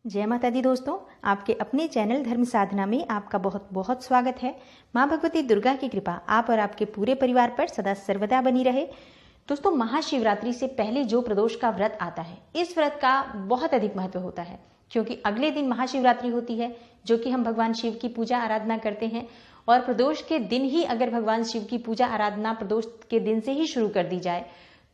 जय माता दी दोस्तों, आपके अपने चैनल धर्म साधना में आपका बहुत बहुत स्वागत है। माँ भगवती दुर्गा की कृपा आप और आपके पूरे परिवार पर सदा सर्वदा बनी रहे। दोस्तों, महाशिवरात्रि से पहले जो प्रदोष का व्रत आता है, इस व्रत का बहुत अधिक महत्व होता है, क्योंकि अगले दिन महाशिवरात्रि होती है, जो कि हम भगवान शिव की पूजा आराधना करते हैं। और प्रदोष के दिन ही अगर भगवान शिव की पूजा आराधना प्रदोष के दिन से ही शुरू कर दी जाए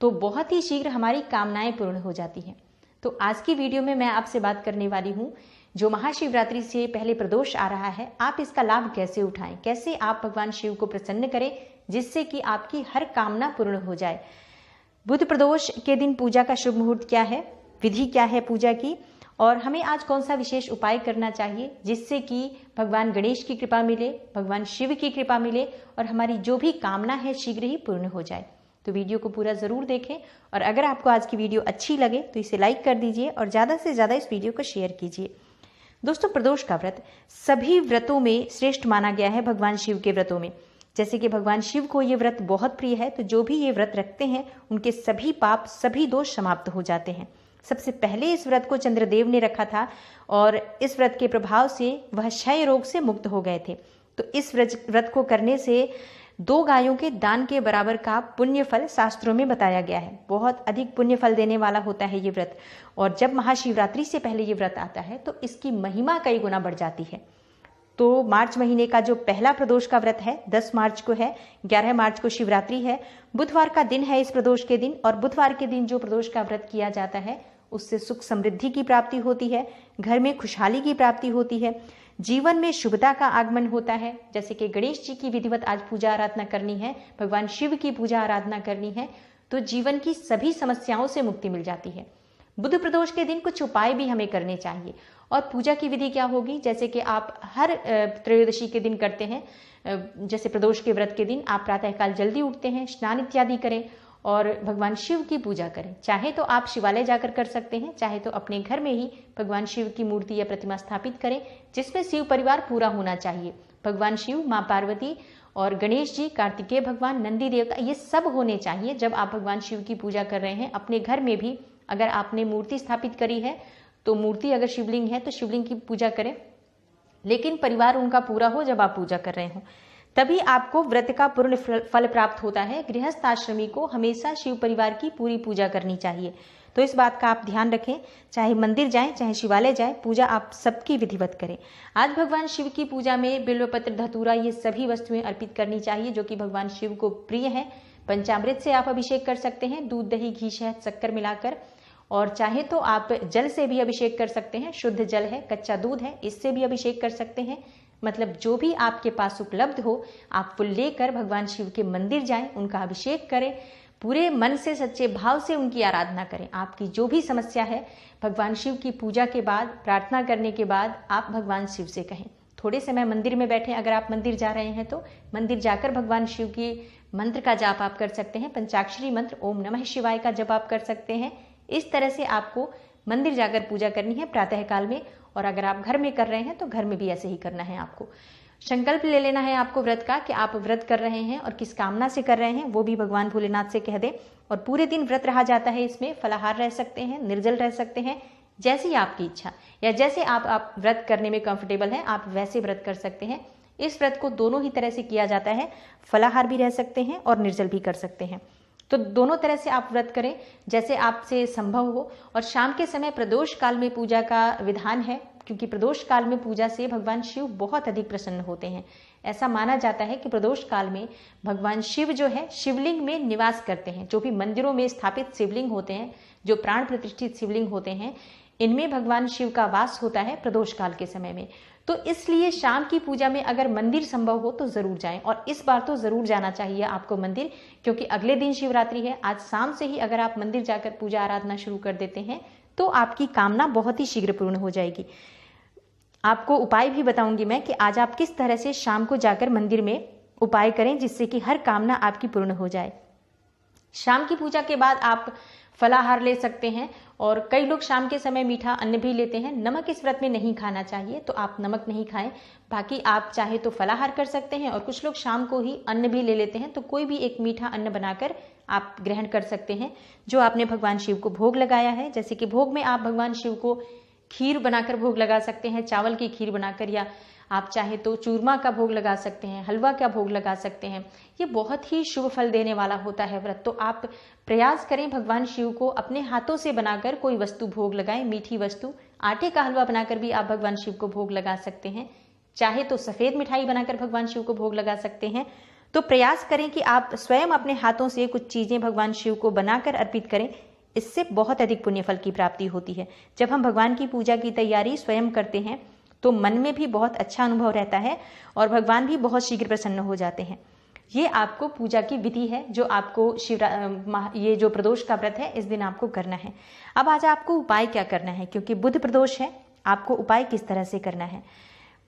तो बहुत ही शीघ्र हमारी कामनाएं पूर्ण हो जाती हैं। तो आज की वीडियो में मैं आपसे बात करने वाली हूँ, जो महाशिवरात्रि से पहले प्रदोष आ रहा है, आप इसका लाभ कैसे उठाएं, कैसे आप भगवान शिव को प्रसन्न करें जिससे कि आपकी हर कामना पूर्ण हो जाए। बुध प्रदोष के दिन पूजा का शुभ मुहूर्त क्या है, विधि क्या है पूजा की, और हमें आज कौन सा विशेष उपाय करना चाहिए जिससे कि भगवान गणेश की कृपा मिले, भगवान शिव की कृपा मिले और हमारी जो भी कामना है शीघ्र ही पूर्ण हो जाए। तो वीडियो को पूरा ज़रूर देखें, और अगर आपको आज की वीडियो अच्छी लगे तो इसे लाइक कर दीजिए और ज़्यादा से ज़्यादा इस वीडियो को शेयर कीजिए। दोस्तों, प्रदोष का व्रत सभी व्रतों में श्रेष्ठ माना गया है, भगवान शिव के व्रतों में। जैसे कि भगवान शिव को ये व्रत बहुत प्रिय है, तो जो भी ये व्रत रखते हैं उनके सभी पाप, सभी दोष समाप्त हो जाते हैं। सबसे पहले इस व्रत को चंद्रदेव ने रखा था और इस व्रत के प्रभाव से वह क्षय रोग से मुक्त हो गए थे। तो इस व्रत को करने से 2 गायों के दान के बराबर का पुण्य फल शास्त्रों में बताया गया है। बहुत अधिक पुण्य फल देने वाला होता है ये व्रत, और जब महाशिवरात्रि से पहले ये व्रत आता है तो इसकी महिमा कई गुना बढ़ जाती है। तो मार्च महीने का जो पहला प्रदोष का व्रत है 10 मार्च को है, 11 मार्च को शिवरात्रि है, बुधवार का दिन है इस प्रदोष के दिन। और बुधवार के दिन जो प्रदोष का व्रत किया जाता है उससे सुख समृद्धि की प्राप्ति होती है, घर में खुशहाली की प्राप्ति होती है, जीवन में शुभता का आगमन होता है। जैसे कि गणेश जी की विधिवत आज पूजा आराधना करनी है, भगवान शिव की पूजा आराधना करनी है, तो जीवन की सभी समस्याओं से मुक्ति मिल जाती है। बुध प्रदोष के दिन कुछ उपाय भी हमें करने चाहिए। और पूजा की विधि क्या होगी, जैसे कि आप हर त्रयोदशी के दिन करते हैं, जैसे प्रदोष के व्रत के दिन आप प्रातःकाल जल्दी उठते हैं, स्नान इत्यादि करें और भगवान शिव की पूजा करें। चाहे तो आप शिवालय जाकर कर सकते हैं, चाहे तो अपने घर में ही भगवान शिव की मूर्ति या प्रतिमा स्थापित करें, जिसमें शिव परिवार पूरा होना चाहिए। भगवान शिव, माँ पार्वती और गणेश जी, कार्तिकेय भगवान, नंदी देवता, ये सब होने चाहिए जब आप भगवान शिव की पूजा कर रहे हैं। अपने घर में भी अगर आपने मूर्ति स्थापित करी है तो मूर्ति, अगर शिवलिंग है तो शिवलिंग की पूजा करें, लेकिन परिवार उनका पूरा हो जब आप पूजा कर रहे हो, तभी आपको व्रत का पूर्ण फल प्राप्त होता है। गृहस्थ आश्रमी को हमेशा शिव परिवार की पूरी पूजा करनी चाहिए। तो इस बात का आप ध्यान रखें, चाहे मंदिर जाएं, चाहे शिवालय जाएं, पूजा आप सबकी विधिवत करें। आज भगवान शिव की पूजा में बिल्वपत्र, धतूरा, ये सभी वस्तुएं अर्पित करनी चाहिए जो कि भगवान शिव को प्रिय है। पंचामृत से आप अभिषेक कर सकते हैं, दूध, दही, घी, शहद, शक्कर मिलाकर, और चाहे तो आप जल से भी अभिषेक कर सकते हैं। शुद्ध जल है, कच्चा दूध है, इससे भी अभिषेक कर सकते हैं। मतलब जो भी आपके पास उपलब्ध हो, आप वो लेकर भगवान शिव के मंदिर जाएं, उनका अभिषेक करें, पूरे मन से सच्चे भाव से उनकी आराधना करें। आपकी जो भी समस्या है भगवान शिव की पूजा के बाद, प्रार्थना करने के बाद आप भगवान शिव से कहें। थोड़े समय मंदिर में बैठें, अगर आप मंदिर जा रहे हैं तो मंदिर जाकर भगवान शिव की मंत्र का जाप आप कर सकते हैं। पंचाक्षरी मंत्र ओम नमः शिवाय का जप आप कर सकते हैं। इस तरह से आपको मंदिर जाकर पूजा करनी है प्रातःकाल में, और अगर आप घर में कर रहे हैं तो घर में भी ऐसे ही करना है। आपको संकल्प ले लेना है आपको व्रत का, कि आप व्रत कर रहे हैं और किस कामना से कर रहे हैं, वो भी भगवान भोलेनाथ से कह दें। और पूरे दिन व्रत रहा जाता है, इसमें फलाहार रह सकते हैं, निर्जल रह सकते हैं, जैसी आपकी इच्छा, या जैसे आप व्रत करने में कंफर्टेबल हैं आप वैसे व्रत कर सकते हैं। इस व्रत को दोनों ही तरह से किया जाता है, फलाहार भी रह सकते हैं और निर्जल भी कर सकते हैं। तो दोनों तरह से आप व्रत करें जैसे आपसे संभव हो। और शाम के समय प्रदोष काल में पूजा का विधान है, क्योंकि प्रदोष काल में पूजा से भगवान शिव बहुत अधिक प्रसन्न होते हैं। ऐसा माना जाता है कि प्रदोष काल में भगवान शिव जो है शिवलिंग में निवास करते हैं। जो भी मंदिरों में स्थापित शिवलिंग होते हैं, जो प्राण प्रतिष्ठित शिवलिंग होते हैं, इनमें भगवान शिव का वास होता है प्रदोष काल के समय में। तो इसलिए शाम की पूजा में अगर मंदिर संभव हो तो जरूर जाएं, और इस बार तो जरूर जाना चाहिए आपको मंदिर, क्योंकि अगले दिन शिवरात्रि है। आज शाम से ही अगर आप मंदिर जाकर पूजा आराधना शुरू कर देते हैं तो आपकी कामना बहुत ही शीघ्र पूर्ण हो जाएगी। आपको उपाय भी बताऊंगी मैं कि आज आप किस तरह से शाम को जाकर मंदिर में उपाय करें जिससे कि हर कामना आपकी पूर्ण हो जाए। शाम की पूजा के बाद आप फलाहार ले सकते हैं, और कई लोग शाम के समय मीठा अन्न भी लेते हैं। नमक इस व्रत में नहीं खाना चाहिए, तो आप नमक नहीं खाएं। बाकी आप चाहे तो फलाहार कर सकते हैं, और कुछ लोग शाम को ही अन्न भी ले लेते हैं, तो कोई भी एक मीठा अन्न बनाकर आप ग्रहण कर सकते हैं जो आपने भगवान शिव को भोग लगाया है। जैसे कि भोग में आप भगवान शिव को खीर बनाकर भोग लगा सकते हैं, चावल की खीर बनाकर, या आप चाहे तो चूरमा का भोग लगा सकते हैं, हलवा का भोग लगा सकते हैं। ये बहुत ही शुभ फल देने वाला होता है व्रत। तो आप प्रयास करें भगवान शिव को अपने हाथों से बनाकर कोई वस्तु भोग लगाएं, मीठी वस्तु। आटे का हलवा बनाकर भी आप भगवान शिव को भोग लगा सकते हैं, चाहे तो सफेद मिठाई बनाकर भगवान शिव को भोग लगा सकते हैं। तो प्रयास करें कि आप स्वयं अपने हाथों से कुछ चीजें भगवान शिव को बनाकर अर्पित करें। इससे बहुत अधिक पुण्य फल की प्राप्ति होती है। जब हम भगवान की पूजा की तैयारी स्वयं करते हैं तो मन में भी बहुत अच्छा अनुभव रहता है और भगवान भी बहुत शीघ्र प्रसन्न हो जाते हैं। ये आपको पूजा की विधि है जो आपको ये जो प्रदोष का व्रत है इस दिन आपको करना है। अब आज आपको उपाय क्या करना है, क्योंकि बुध प्रदोष है, आपको उपाय किस तरह से करना है।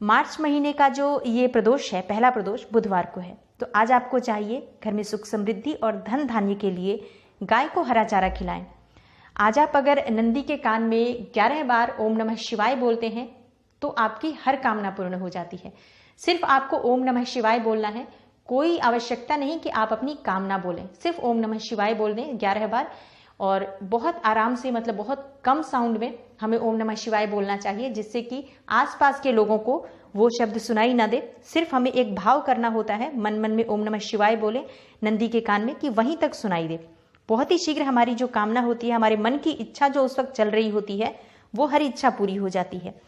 मार्च महीने का जो ये प्रदोष है, पहला प्रदोष बुधवार को है। तो आज आपको चाहिए घर में सुख समृद्धि और धन धान्य के लिए गाय को हरा चारा खिलाएं। आज आप अगर नंदी के कान में 11 बार ओम नमः शिवाय बोलते हैं तो आपकी हर कामना पूर्ण हो जाती है। सिर्फ आपको ओम नमः शिवाय बोलना है, कोई आवश्यकता नहीं कि आप अपनी कामना बोलें। सिर्फ ओम नमः शिवाय बोल दें 11 बार और बहुत आराम से, मतलब बहुत कम साउंड में हमें ओम नमः शिवाय बोलना चाहिए, जिससे कि आसपास के लोगों को वो शब्द सुनाई ना दे। सिर्फ हमें एक भाव करना होता है, मन मन में ओम नमः शिवाय बोले नंदी के कान में कि वहीं तक सुनाई दे। बहुत ही शीघ्र हमारी जो कामना होती है, हमारे मन की इच्छा जो उस वक्त चल रही होती है, वो हर इच्छा पूरी हो जाती है।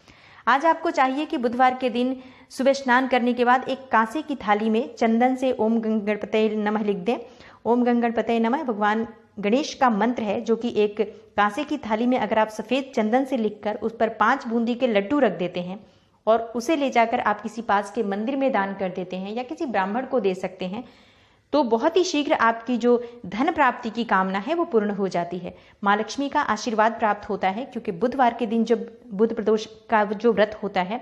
आज आपको चाहिए कि बुधवार के दिन सुबह स्नान करने के बाद एक कांसे की थाली में चंदन से ओम गणपतये नमः लिख दें। ओम गणपतये नमः भगवान गणेश का मंत्र है, जो कि एक कांसे की थाली में अगर आप सफेद चंदन से लिखकर उस पर 5 बूंदी के लड्डू रख देते हैं और उसे ले जाकर आप किसी पास के मंदिर में दान कर देते हैं या किसी ब्राह्मण को दे सकते हैं, तो बहुत ही शीघ्र आपकी जो धन प्राप्ति की कामना है वो पूर्ण हो जाती है। माँ लक्ष्मी का आशीर्वाद प्राप्त होता है, क्योंकि बुधवार के दिन जब बुध प्रदोष का जो व्रत होता है,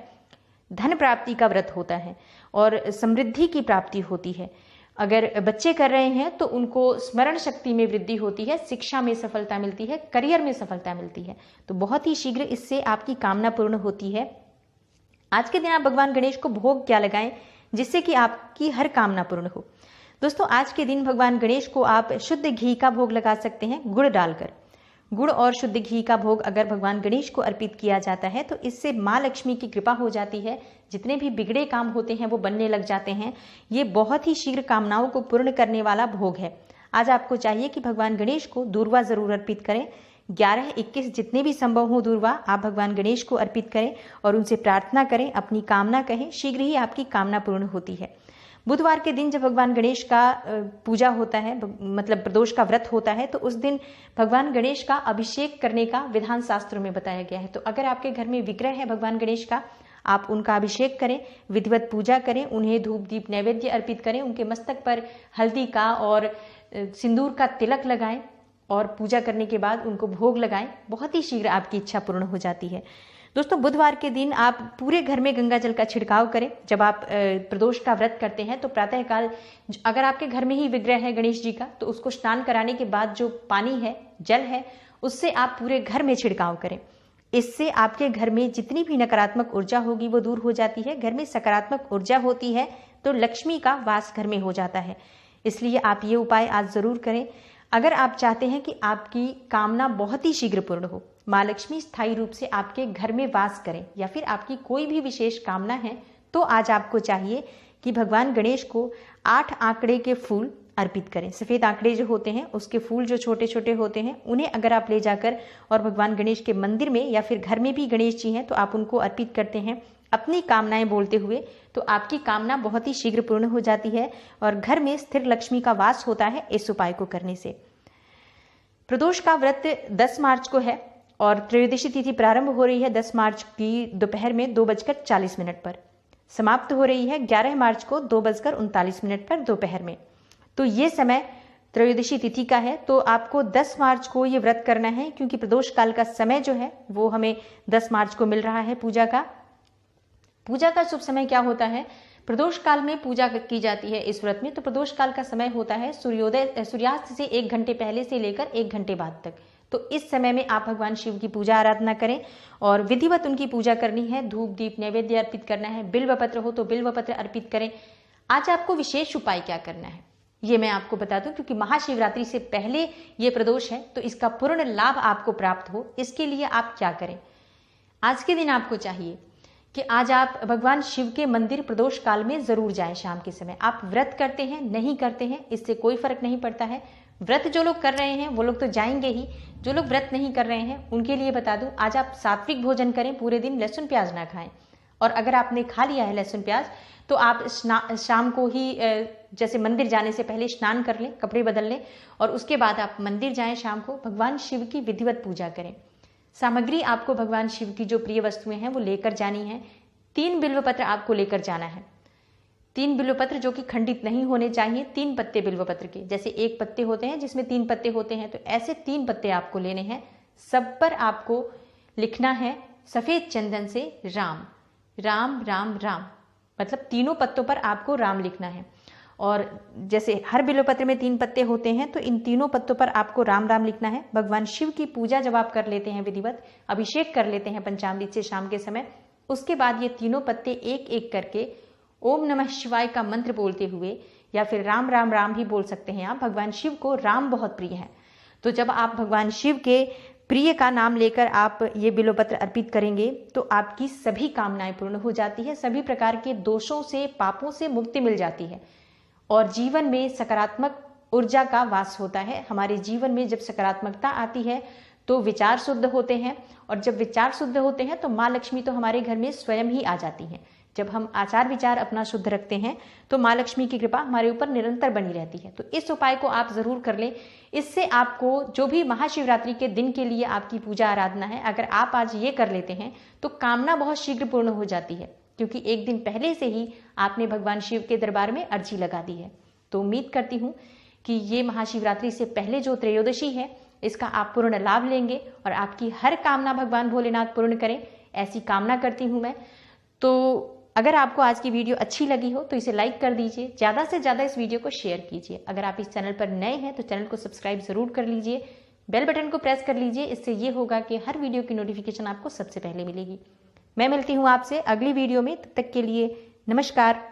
धन प्राप्ति का व्रत होता है और समृद्धि की प्राप्ति होती है। अगर बच्चे कर रहे हैं तो उनको स्मरण शक्ति में वृद्धि होती है, शिक्षा में सफलता मिलती है, करियर में सफलता मिलती है। तो बहुत ही शीघ्र इससे आपकी कामना पूर्ण होती है। आज के दिन आप भगवान गणेश को भोग क्या लगाएं जिससे कि आपकी हर कामना पूर्ण हो। दोस्तों, आज के दिन भगवान गणेश को आप शुद्ध घी का भोग लगा सकते हैं, गुड़ डालकर। गुड़ और शुद्ध घी का भोग अगर भगवान गणेश को अर्पित किया जाता है तो इससे माँ लक्ष्मी की कृपा हो जाती है। जितने भी बिगड़े काम होते हैं वो बनने लग जाते हैं। ये बहुत ही शीघ्र कामनाओं को पूर्ण करने वाला भोग है। आज आपको चाहिए कि भगवान गणेश को दूर्वा जरूर अर्पित करें। 11, 21 जितने भी संभव हो दूर्वा आप भगवान गणेश को अर्पित करें और उनसे प्रार्थना करें, अपनी कामना कहें, शीघ्र ही आपकी कामना पूर्ण होती है। बुधवार के दिन जब भगवान गणेश का पूजा होता है, मतलब प्रदोष का व्रत होता है, तो उस दिन भगवान गणेश का अभिषेक करने का विधान शास्त्रों में बताया गया है। तो अगर आपके घर में विग्रह है भगवान गणेश का, आप उनका अभिषेक करें, विधिवत पूजा करें, उन्हें धूप दीप नैवेद्य अर्पित करें, उनके मस्तक पर हल्दी का और सिंदूर का तिलक लगाएं और पूजा करने के बाद उनको भोग लगाएं। बहुत ही शीघ्र आपकी इच्छा पूर्ण हो जाती है। दोस्तों, बुधवार के दिन आप पूरे घर में गंगा जल का छिड़काव करें। जब आप प्रदोष का व्रत करते हैं तो प्रातःकाल अगर आपके घर में ही विग्रह है गणेश जी का, तो उसको स्नान कराने के बाद जो पानी है, जल है, उससे आप पूरे घर में छिड़काव करें। इससे आपके घर में जितनी भी नकारात्मक ऊर्जा होगी वो दूर हो जाती है। घर में सकारात्मक ऊर्जा होती है तो लक्ष्मी का वास घर में हो जाता है। इसलिए आप ये उपाय आज जरूर करें। अगर आप चाहते हैं कि आपकी कामना बहुत ही शीघ्र पूर्ण हो, माँ लक्ष्मी स्थायी रूप से आपके घर में वास करें, या फिर आपकी कोई भी विशेष कामना है, तो आज आपको चाहिए कि भगवान गणेश को 8 आंकड़े के फूल अर्पित करें। सफेद आंकड़े जो होते हैं उसके फूल जो छोटे छोटे होते हैं, उन्हें अगर आप ले जाकर और भगवान गणेश के मंदिर में या फिर घर में भी गणेश जी हैं तो आप उनको अर्पित करते हैं अपनी कामनाएं बोलते हुए, तो आपकी कामना बहुत ही शीघ्र पूर्ण हो जाती है और घर में स्थिर लक्ष्मी का वास होता है इस उपाय को करने से। प्रदोष का व्रत 10 मार्च को है और त्रयोदशी तिथि प्रारंभ हो रही है 10 मार्च की दोपहर में 2:40 पर, समाप्त हो रही है 11 मार्च को 2:39 पर दोपहर में। तो ये समय त्रयोदशी तिथि का है। तो आपको 10 मार्च को ये व्रत करना है, क्योंकि प्रदोष काल का समय जो है वो हमें 10 मार्च को मिल रहा है पूजा का। पूजा का शुभ समय क्या होता है? प्रदोष काल में पूजा की जाती है इस व्रत में। तो प्रदोष काल का समय होता है सूर्यास्त से 1 घंटे पहले से लेकर 1 घंटे बाद तक। तो इस समय में आप भगवान शिव की पूजा आराधना करें और विधिवत उनकी पूजा करनी है। धूप दीप नैवेद्य अर्पित करना है। बिल्व पत्र हो तो बिल्व पत्र अर्पित करें। आज आपको विशेष उपाय क्या करना है ये मैं आपको बता दूं, क्योंकि महाशिवरात्रि से पहले ये प्रदोष है, तो इसका पूर्ण लाभ आपको प्राप्त हो, इसके लिए आप क्या करें। आज के दिन आपको चाहिए कि आज आप भगवान शिव के मंदिर प्रदोष काल में जरूर जाएं शाम के समय। आप व्रत करते हैं नहीं करते हैं इससे कोई फर्क नहीं पड़ता है। व्रत जो लोग कर रहे हैं वो लोग तो जाएंगे ही, जो लोग व्रत नहीं कर रहे हैं उनके लिए बता दूं, आज आप सात्विक भोजन करें, पूरे दिन लहसुन प्याज ना खाएं। और अगर आपने खा लिया है लहसुन प्याज तो आप शाम को ही जैसे मंदिर जाने से पहले स्नान कर लें, कपड़े बदल लें और उसके बाद आप मंदिर जाएं। शाम को भगवान शिव की विधिवत पूजा करें। सामग्री आपको भगवान शिव की जो प्रिय वस्तुएं हैं वो लेकर जानी है। 3 बिल्वपत्र आपको लेकर जाना है। 3 बिल्वपत्र जो कि खंडित नहीं होने चाहिए, 3 पत्ते बिल्वपत्र के, जैसे 1 पत्ते होते हैं जिसमें 3 पत्ते होते हैं, तो ऐसे 3 पत्ते आपको लेने हैं। सब पर आपको लिखना है सफेद चंदन से राम राम राम राम, मतलब तीनों पत्तों पर आपको राम लिखना है। और जैसे हर बिल्वपत्र में 3 पत्ते होते हैं तो इन तीनों पत्तों पर आपको राम राम लिखना है। भगवान शिव की पूजा जब आप कर लेते हैं, विधिवत अभिषेक कर लेते हैं पंचामृत से शाम के समय, उसके बाद ये तीनों पत्ते एक एक करके ओम नमः शिवाय का मंत्र बोलते हुए, या फिर राम राम राम भी बोल सकते हैं आप। भगवान शिव को राम बहुत प्रिय है, तो जब आप भगवान शिव के प्रिय का नाम लेकर आप ये बिल्वपत्र अर्पित करेंगे तो आपकी सभी कामनाएं पूर्ण हो जाती है, सभी प्रकार के दोषों से, पापों से मुक्ति मिल जाती है और जीवन में सकारात्मक ऊर्जा का वास होता है। हमारे जीवन में जब सकारात्मकता आती है तो विचार शुद्ध होते हैं, और जब विचार शुद्ध होते हैं तो माँ लक्ष्मी तो हमारे घर में स्वयं ही आ जाती हैं। जब हम आचार विचार अपना शुद्ध रखते हैं तो माँ लक्ष्मी की कृपा हमारे ऊपर निरंतर बनी रहती है। तो इस उपाय को आप जरूर कर लें। इससे आपको जो भी महाशिवरात्रि के दिन के लिए आपकी पूजा आराधना है, अगर आप आज ये कर लेते हैं तो कामना बहुत शीघ्र पूर्ण हो जाती है, क्योंकि एक दिन पहले से ही आपने भगवान शिव के दरबार में अर्जी लगा दी है। तो उम्मीद करती हूँ कि ये महाशिवरात्रि से पहले जो त्रयोदशी है इसका आप पूर्ण लाभ लेंगे और आपकी हर कामना भगवान भोलेनाथ पूर्ण करें, ऐसी कामना करती हूँ मैं। तो अगर आपको आज की वीडियो अच्छी लगी हो तो इसे लाइक कर दीजिए, ज़्यादा से ज़्यादा इस वीडियो को शेयर कीजिए। अगर आप इस चैनल पर नए हैं तो चैनल को सब्सक्राइब जरूर कर लीजिए, बेल बटन को प्रेस कर लीजिए। इससे ये होगा कि हर वीडियो की नोटिफिकेशन आपको सबसे पहले मिलेगी। मैं मिलती हूँ आपसे अगली वीडियो में, तब तक के लिए नमस्कार।